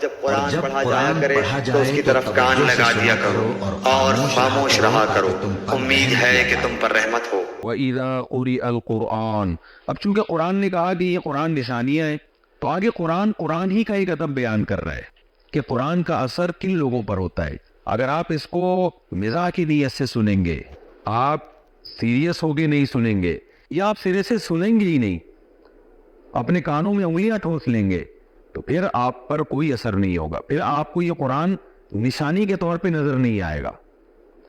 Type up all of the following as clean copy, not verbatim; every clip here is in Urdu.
جب قرآن پڑھا جایا کرے تو اس کی طرف کان لگا دیا کرو اور خاموش رہا کرو، امید ہے کہ تم پر رحمت ہو۔ وَإِذَا قُرِئَ الْقُرْآنُ، اب چونکہ قرآن نے کہا کہ یہ قرآن نشانیاں ہیں، تو آگے قرآن ہی کا ایک ادب بیان کر رہا ہے کہ قرآن کا اثر کن لوگوں پر ہوتا ہے۔ اگر آپ اس کو مزاح کی نیت سے سنیں گے، آپ سیریس ہو کے نہیں سنیں گے، یا آپ سرے سے سنیں گے ہی نہیں، اپنے کانوں میں انگلیاں ٹھوس لیں گے، تو پھر آپ پر کوئی اثر نہیں ہوگا، پھر آپ کو یہ قرآن نشانی کے طور پہ نظر نہیں آئے گا۔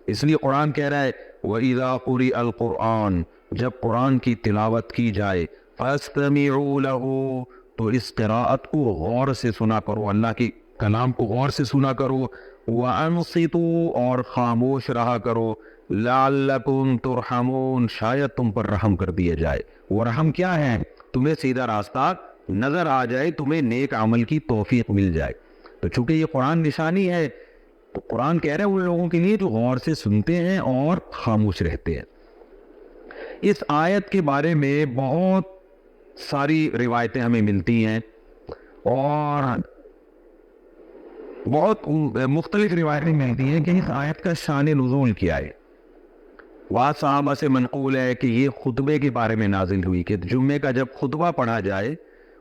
اس لیے قرآن کہہ رہا ہے وَإِذَا قُرِئَ الْقُرْآنُ، جب قرآن کی تلاوت کی جائے فَاسْتَمِعُوا لَهُ، تو اس قراءت کو غور سے سنا کرو، اللہ کی کلام کو غور سے سنا کرو، وَأَنصِتُوا، اور خاموش رہا کرو، لَعَلَّكُمْ تُرْحَمُونَ، شاید تم پر رحم کر دیا جائے۔ وہ رحم کیا ہے؟ تمہیں سیدھا راستہ نظر آ جائے، تمہیں نیک عمل کی توفیق مل جائے۔ تو چونکہ یہ قرآن نشانی ہے، تو قرآن کہہ رہا ہے ان لوگوں کے لیے جو غور سے سنتے ہیں اور خاموش رہتے ہیں۔ اس آیت کے بارے میں بہت ساری روایتیں ہمیں ملتی ہیں، اور بہت مختلف روایتیں ملتی ہیں کہ اس آیت کا شان نزول کیا ہے۔ بعض صحابہ سے منقول ہے کہ یہ خطبے کے بارے میں نازل ہوئی کہ جمعے کا جب خطبہ پڑھا جائے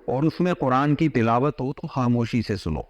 اور اس میں قرآن کی تلاوت ہو تو خاموشی سے سنو،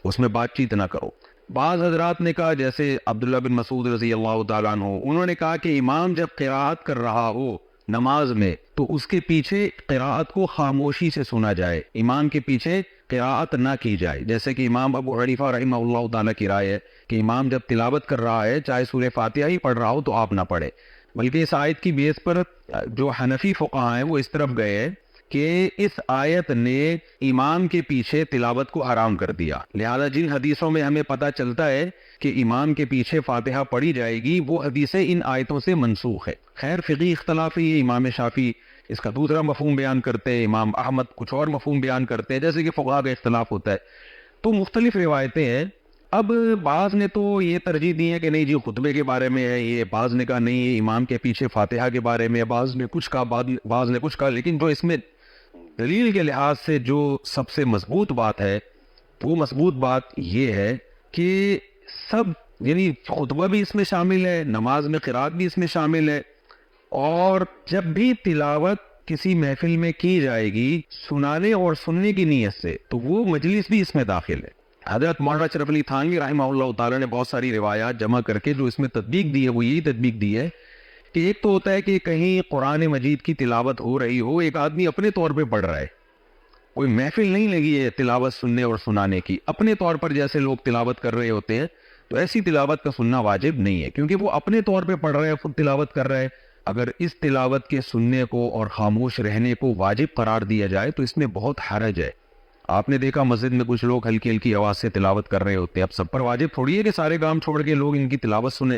اس میں بات چیت نہ کرو۔ بعض حضرات نے کہا، جیسے عبداللہ بن مسعود رضی اللہ تعالیٰ عنہ، انہوں نے کہا کہ امام جب قراءت کر رہا ہو نماز میں تو اس کے پیچھے قراءت کو خاموشی سے سنا جائے، امام کے پیچھے قراءت نہ کی جائے۔ جیسے کہ امام ابو حنیفہ رحمہ اللہ تعالیٰ کی رائے ہے کہ امام جب تلاوت کر رہا ہے چاہے سورہ فاتحہ ہی پڑھ رہا ہو تو آپ نہ پڑھیں، بلکہ اس آیت کی بیس پر جو حنفی فقہاء ہیں وہ اس طرف گئے ہیں کہ اس آیت نے امام کے پیچھے تلاوت کو حرام کر دیا، لہذا جن حدیثوں میں ہمیں پتہ چلتا ہے کہ امام کے پیچھے فاتحہ پڑھی جائے گی وہ حدیثیں ان آیتوں سے منسوخ ہے۔ خیر فقہی اختلاف ہے، امام شافعی اس کا دوسرا مفہوم بیان کرتے ہیں، امام احمد کچھ اور مفہوم بیان کرتے ہیں، جیسے کہ فقہاء کا اختلاف ہوتا ہے۔ تو مختلف روایتیں ہیں۔ اب بعض نے تو یہ ترجیح دی ہے کہ نہیں جی خطبے کے بارے میں ہے یہ، بعض نے کہا نہیں یہ امام کے پیچھے فاتحہ کے بارے میں، بعض نے کچھ کہا، بعض نے کچھ کہا، لیکن جو اس میں دلیل کے لحاظ سے جو سب سے مضبوط بات ہے وہ مضبوط بات یہ ہے کہ سب، یعنی خطبہ بھی اس میں شامل ہے، نماز میں قرات بھی اس میں شامل ہے، اور جب بھی تلاوت کسی محفل میں کی جائے گی سنانے اور سننے کی نیت سے تو وہ مجلس بھی اس میں داخل ہے۔ حضرت مولانا اشرف علی تھانوی رحمہ اللہ تعالیٰ نے بہت ساری روایات جمع کر کے جو اس میں تطبیق دی ہے وہ یہی تطبیق دی ہے کہ ایک تو ہوتا ہے کہ کہیں قرآن مجید کی تلاوت ہو رہی ہو، ایک آدمی اپنے طور پہ پڑھ رہا ہے، کوئی محفل نہیں لگی ہے تلاوت سننے اور سنانے کی، اپنے طور پر جیسے لوگ تلاوت کر رہے ہوتے ہیں، تو ایسی تلاوت کا سننا واجب نہیں ہے، کیونکہ وہ اپنے طور پہ پڑھ رہا ہے، خود تلاوت کر رہا ہے۔ اگر اس تلاوت کے سننے کو اور خاموش رہنے کو واجب قرار دیا جائے تو اس میں بہت حرج ہے۔ آپ نے دیکھا مسجد میں کچھ لوگ ہلکی ہلکی آواز سے تلاوت کر رہے ہوتے ہیں، اب سب پر واجب تھوڑی ہے کہ سارے کام چھوڑ کے لوگ ان کی تلاوت سنیں،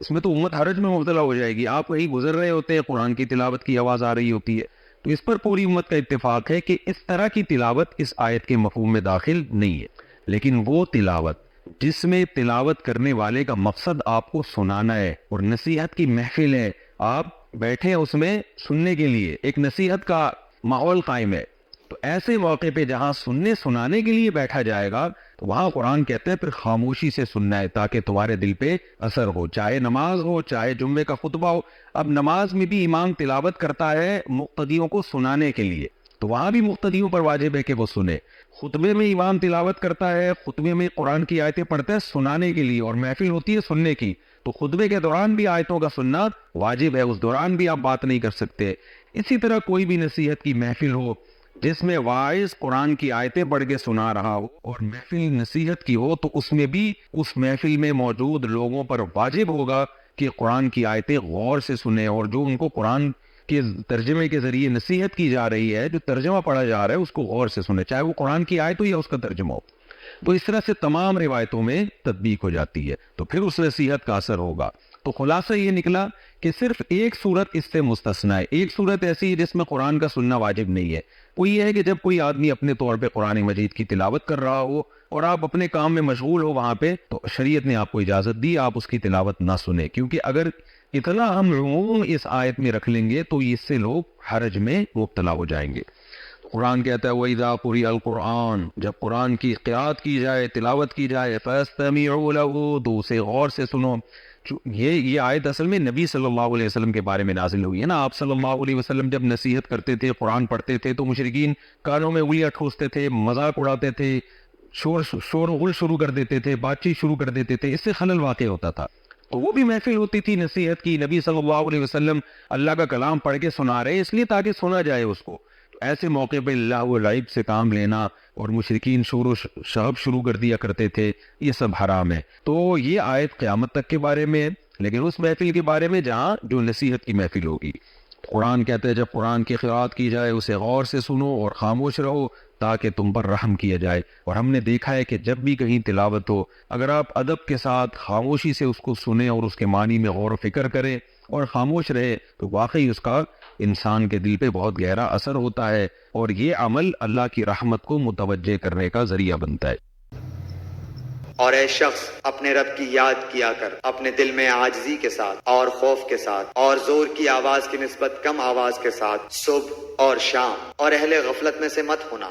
اس میں تو امت حرج میں مبتلا ہو جائے گی۔ آپ کہیں گزر رہے ہوتے ہیں، قرآن کی تلاوت کی آواز آ رہی ہوتی ہے، تو اس پر پوری امت کا اتفاق ہے کہ اس طرح کی تلاوت اس آیت کے مفہوم میں داخل نہیں ہے۔ لیکن وہ تلاوت جس میں تلاوت کرنے والے کا مقصد آپ کو سنانا ہے اور نصیحت کی محفل ہے، آپ بیٹھے اس میں سننے کے لیے، ایک نصیحت کا ماحول قائم ہے، تو ایسے موقع پہ جہاں سننے سنانے کے لیے بیٹھا جائے گا تو وہاں قرآن کہتے ہیں پھر خاموشی سے سننا ہے تاکہ تمہارے دل پہ اثر ہو، چاہے نماز ہو چاہے جمعے کا خطبہ ہو۔ اب نماز میں بھی امام تلاوت کرتا ہے مقتدیوں کو سنانے کے لیے، تو وہاں بھی مقتدیوں پر واجب ہے کہ وہ سنیں۔ خطبے میں امام تلاوت کرتا ہے، خطبے میں قرآن کی آیتیں پڑھتا ہے سنانے کے لیے، اور محفل ہوتی ہے سننے کی، تو خطبے کے دوران بھی آیتوں کا سننا واجب ہے، اس دوران بھی آپ بات نہیں کر سکتے۔ اسی طرح کوئی بھی نصیحت کی محفل ہو جس میں واعظ قرآن کی آیتیں پڑھ کے سنا رہا ہو اور محفل نصیحت کی ہو، تو اس میں بھی اس محفل میں موجود لوگوں پر واجب ہوگا کہ قرآن کی آیتیں غور سے سنیں، اور جو ان کو قرآن کے ترجمے کے ذریعے نصیحت کی جا رہی ہے، جو ترجمہ پڑھا جا رہا ہے، اس کو غور سے سنیں، چاہے وہ قرآن کی آیت ہو یا اس کا ترجمہ ہو۔ تو اس طرح سے تمام روایتوں میں تطبیق ہو جاتی ہے، تو پھر اس نصیحت کا اثر ہوگا۔ تو خلاصہ یہ نکلا کہ صرف ایک صورت اس سے مستثنیٰ ہے، ایک صورت ایسی ہے جس میں قرآن کا سننا واجب نہیں ہے، وہ یہ ہے کہ جب کوئی آدمی اپنے طور پہ قرآن مجید کی تلاوت کر رہا ہو اور آپ اپنے کام میں مشغول ہو وہاں پہ، تو شریعت نے آپ کو اجازت دی آپ اس کی تلاوت نہ سنیں، کیونکہ اگر اتنا ہم عموم اس آیت میں رکھ لیں گے تو اس سے لوگ حرج میں مبتلا ہو جائیں گے۔ قرآن کہتا ہے وَإِذَا قُرِئَ الْقُرْآنُ، جب قرآن کی قرأت کی جائے، تلاوت کی جائے، فَاسْتَمِعُوا لَهُ، تو اسے غور سے سنو۔ یہ آیت اصل میں نبی صلی اللہ علیہ وسلم کے بارے میں نازل ہوئی ہے نا۔ آپ صلی اللہ علیہ وسلم جب نصیحت کرتے تھے، قرآن پڑھتے تھے، تو مشرکین کانوں میں انگلیاں ٹھوستے تھے، مذاق اڑاتے تھے، شور و غل شروع کر دیتے تھے، بات چیت شروع کر دیتے تھے، اس سے خلل واقع ہوتا تھا۔ تو وہ بھی محفل ہوتی تھی نصیحت کی، نبی صلی اللہ علیہ وسلم اللہ کا کلام پڑھ کے سنا رہے اس لیے تاکہ سنا جائے اس کو۔ ایسے موقع پہ اللہ و لعب سے کام لینا اور مشرکین شور و شعب شروع کر دیا کرتے تھے، یہ سب حرام ہے۔ تو یہ آیت قیامت تک کے بارے میں ہے، لیکن اس محفل کے بارے میں جہاں جو نصیحت کی محفل ہوگی۔ قرآن کہتے ہیں جب قرآن کی قرأت کی جائے اسے غور سے سنو اور خاموش رہو تاکہ تم پر رحم کیا جائے۔ اور ہم نے دیکھا ہے کہ جب بھی کہیں تلاوت ہو، اگر آپ ادب کے ساتھ خاموشی سے اس کو سنیں اور اس کے معنی میں غور و فکر کریں اور خاموش رہے تو واقعی اس کا انسان کے دل پہ بہت گہرا اثر ہوتا ہے، اور یہ عمل اللہ کی رحمت کو متوجہ کرنے کا ذریعہ بنتا ہے۔ اور اے شخص، اپنے رب کی یاد کیا کر اپنے دل میں عاجزی کے ساتھ اور خوف کے ساتھ اور زور کی آواز کی نسبت کم آواز کے ساتھ، صبح اور شام، اور اہل غفلت میں سے مت ہونا۔